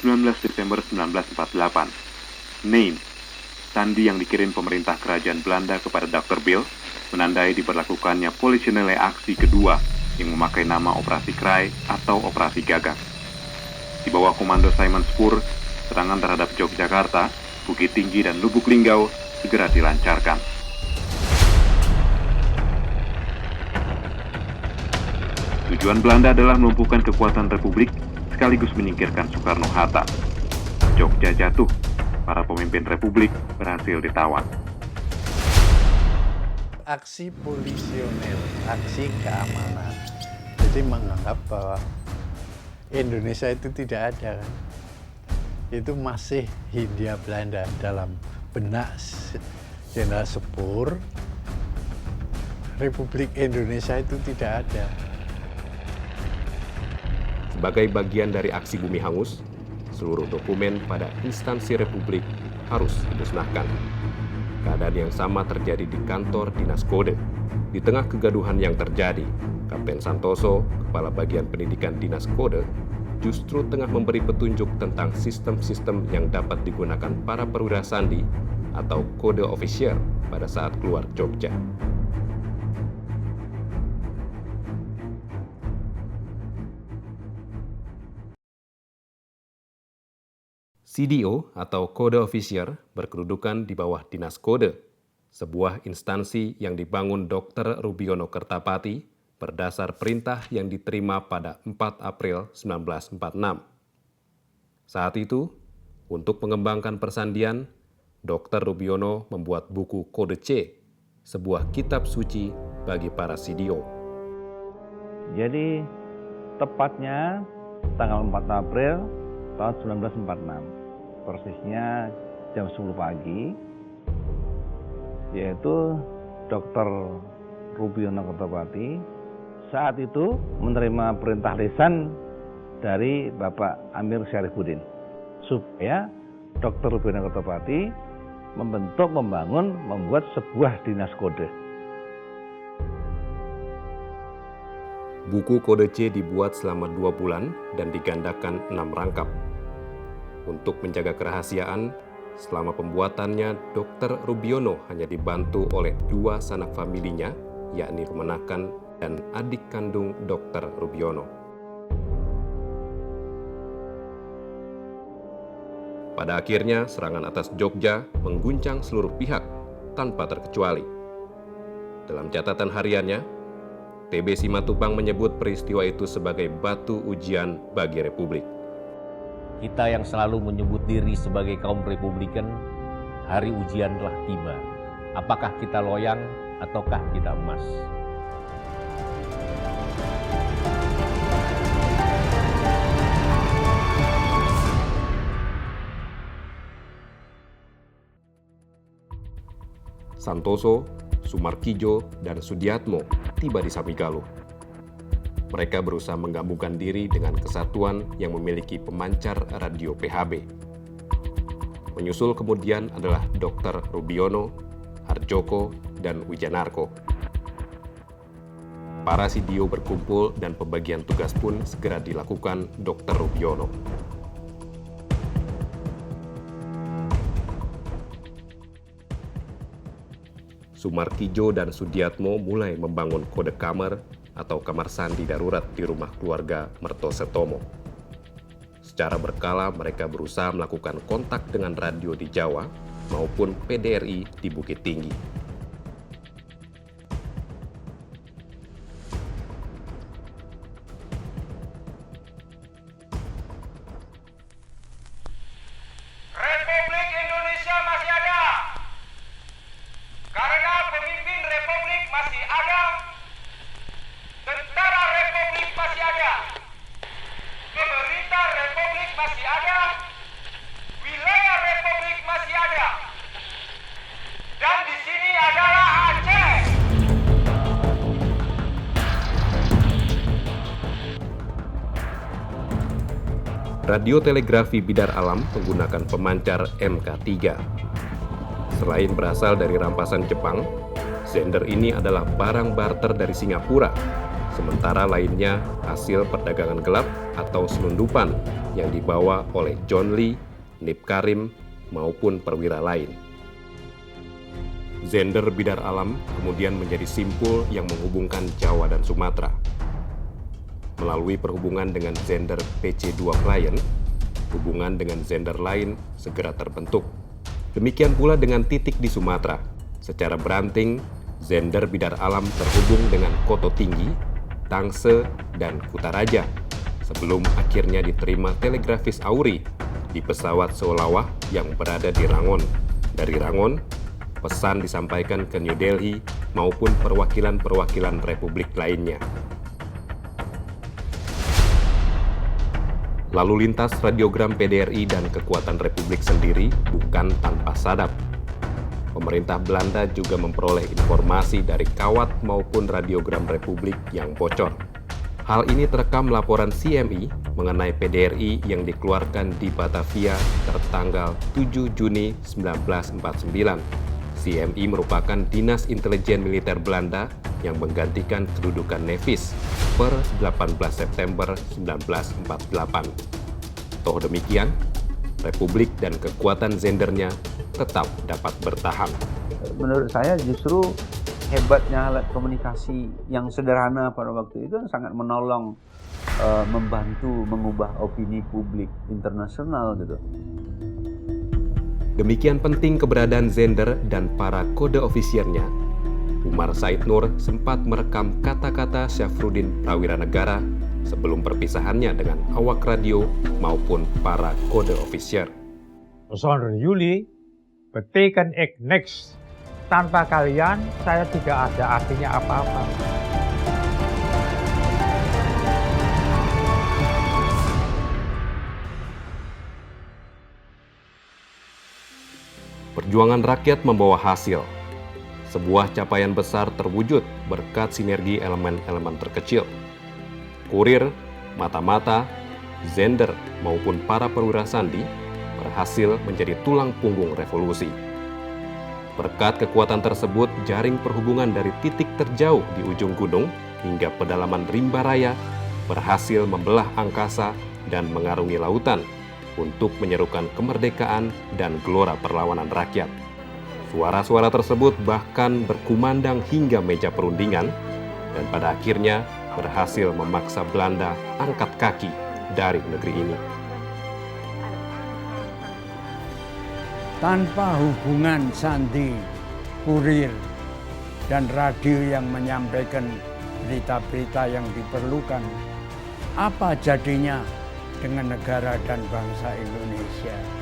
19 Desember 1948. Name, sandi yang dikirim pemerintah kerajaan Belanda kepada Dr. Bill, menandai diberlakukannya polisionele aksi kedua yang memakai nama Operasi Krai atau Operasi Gagak. Di bawah komando Simon Spur, serangan terhadap Yogyakarta, Bukit Tinggi dan Lubuk Linggau segera dilancarkan. Tujuan Belanda adalah melumpuhkan kekuatan Republik sekaligus menyingkirkan Soekarno-Hatta. Jogja jatuh, para pemimpin Republik berhasil ditawan. Aksi polisionil, aksi keamanan. Jadi menganggap bahwa Indonesia itu tidak ada, kan? Itu masih Hindia Belanda dalam benak Jenderal Spur. Republik Indonesia itu tidak ada. Sebagai bagian dari aksi Bumi Hangus, seluruh dokumen pada instansi Republik harus dimusnahkan. Keadaan yang sama terjadi di kantor Dinas Kode. Di tengah kegaduhan yang terjadi, Kapten Santoso, Kepala Bagian Pendidikan Dinas Kode, justru tengah memberi petunjuk tentang sistem-sistem yang dapat digunakan para perwira sandi atau kode ofisier pada saat keluar Jogja. CDO atau Kode Ofisier berkedudukan di bawah Dinas Kode, sebuah instansi yang dibangun Dr. Rubiono Kertapati berdasar perintah yang diterima pada 4 April 1946. Saat itu, untuk mengembangkan persandian, Dr. Rubiono membuat buku Kode C, sebuah kitab suci bagi para CDO. Jadi, tepatnya tanggal 4 April tahun 1946. Persisnya jam 10 pagi, yaitu Dr. Rubiono Kertapati saat itu menerima perintah lisan dari Bapak Amir Syarifuddin supaya Dr. Rubiono Kertapati membuat sebuah dinas kode. Buku Kode C dibuat selama 2 bulan dan digandakan 6 rangkap. Untuk menjaga kerahasiaan, selama pembuatannya, Dr. Rubiono hanya dibantu oleh 2 sanak familinya, yakni Rumenakan dan adik kandung Dr. Rubiono. Pada akhirnya, serangan atas Jogja mengguncang seluruh pihak tanpa terkecuali. Dalam catatan hariannya, TB Simatupang menyebut peristiwa itu sebagai batu ujian bagi Republik. Kita yang selalu menyebut diri sebagai kaum Republikan, hari ujian telah tiba. Apakah kita loyang ataukah kita emas? Santoso, Sumarkijo, dan Sudiatmo tiba di Samigalo. Mereka berusaha menggabungkan diri dengan kesatuan yang memiliki pemancar radio PHB. Menyusul kemudian adalah Dr. Rubiono, Harjoko, dan Wijanarko. Para CDO berkumpul dan pembagian tugas pun segera dilakukan Dr. Rubiono. Sumarkijo dan Sudiatmo mulai membangun kode kamar atau kamar sandi darurat di rumah keluarga Mertosetomo. Secara berkala mereka berusaha melakukan kontak dengan radio di Jawa maupun PDRI di Bukit Tinggi. Republik Indonesia masih ada. Karena pemimpin Republik masih ada, tentara Republik masih ada, pemerintah Republik masih ada, wilayah Republik masih ada, dan di sini adalah Aceh. Radio telegrafi Bidar Alam menggunakan pemancar MK3. Selain berasal dari rampasan Jepang, sender ini adalah barang barter dari Singapura, sementara lainnya hasil perdagangan gelap atau selundupan yang dibawa oleh John Lee, Nip Karim, maupun perwira lain. Zender Bidar Alam kemudian menjadi simpul yang menghubungkan Jawa dan Sumatera. Melalui perhubungan dengan Zender PC2 klien, hubungan dengan Zender lain segera terbentuk. Demikian pula dengan titik di Sumatera. Secara beranting, Zender Bidar Alam terhubung dengan Koto Tinggi, Tangse, dan Kutaraja, sebelum akhirnya diterima telegrafis Auri di pesawat Seolawah yang berada di Rangon. Dari Rangon, pesan disampaikan ke New Delhi maupun perwakilan-perwakilan republik lainnya. Lalu lintas radiogram PDRI dan kekuatan republik sendiri bukan tanpa sadap. Pemerintah Belanda juga memperoleh informasi dari kawat maupun radiogram republik yang bocor. Hal ini terekam laporan CMI mengenai PDRI yang dikeluarkan di Batavia tertanggal 7 Juni 1949. CMI merupakan Dinas Intelijen Militer Belanda yang menggantikan kedudukan Nevis per 18 September 1948. Toh demikian, Republik dan kekuatan Zendernya tetap dapat bertahan. Menurut saya justru hebatnya alat komunikasi yang sederhana pada waktu itu sangat menolong, membantu mengubah opini publik internasional gitu. Demikian penting keberadaan Zender dan para kode ofisiernya. Umar Said Nur sempat merekam kata-kata Syafruddin Prawira Negara sebelum perpisahannya dengan awak radio maupun para kode ofisier. Personel Yuli, betekan ik niks. Tanpa kalian, saya tidak ada artinya apa-apa. Perjuangan rakyat membawa hasil. Sebuah capaian besar terwujud berkat sinergi elemen-elemen terkecil. Kurir, mata-mata, Zender maupun para perwira sandi berhasil menjadi tulang punggung revolusi. Berkat kekuatan tersebut, jaring perhubungan dari titik terjauh di ujung gunung hingga pedalaman rimba raya berhasil membelah angkasa dan mengarungi lautan untuk menyerukan kemerdekaan dan gelora perlawanan rakyat. Suara-suara tersebut bahkan berkumandang hingga meja perundingan dan pada akhirnya berhasil memaksa Belanda angkat kaki dari negeri ini. Tanpa hubungan sandi, kurir, dan radio yang menyampaikan berita-berita yang diperlukan, apa jadinya dengan negara dan bangsa Indonesia?